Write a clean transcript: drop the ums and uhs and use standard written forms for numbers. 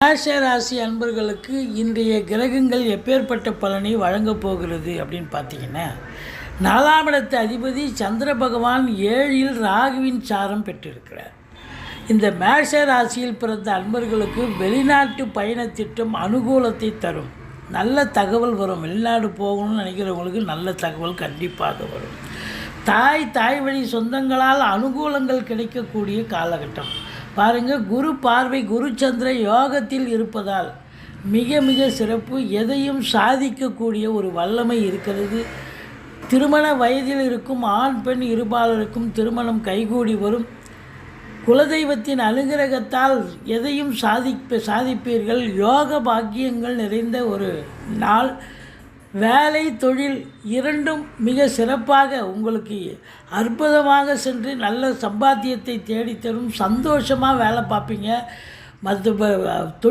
மேஷ ராசி அன்பர்களுக்கு இன்றைய கிரகங்கள் எப்பேற்பட்ட பலனை வழங்கப் போகிறது அப்படின்னு பார்த்தீங்கன்னா, 4ஆம் இடத்து அதிபதி சந்திர பகவான் 7இல் ராகுவின் சாரம் பெற்றிருக்கிறார். இந்த மேஷ ராசியில் பிறந்த அன்பர்களுக்கு வெளிநாட்டு பயண திட்டம் அனுகூலத்தை தரும். நல்ல தகவல் வரும். வெளிநாடு போகணும்னு நினைக்கிறவங்களுக்கு நல்ல தகவல் கண்டிப்பாக வரும். தாய் வழி சொந்தங்களால் அனுகூலங்கள் கிடைக்கக்கூடிய காலகட்டம். பாருங்கள், குரு பார்வை குரு சந்திர யோகத்தில் இருப்பதால் மிக மிக சிறப்பு. எதையும் சாதிக்கக்கூடிய ஒரு வல்லமை இருக்கிறது. திருமண வயதில் இருக்கும் ஆண் பெண் இருபாலருக்கும் திருமணம் கைகூடி வரும். குலதெய்வத்தின் அனுகிரகத்தால் எதையும் சாதிப்பீர்கள். யோக பாக்கியங்கள் நிறைந்த ஒரு நாள். வேலை தொழில் இரண்டும் மிக சிறப்பாக உங்களுக்கு அற்புதமாக சென்று நல்ல சம்பாத்தியத்தை தேடித்தரும். சந்தோஷமாக வேலை பார்ப்பீங்க. மற்ற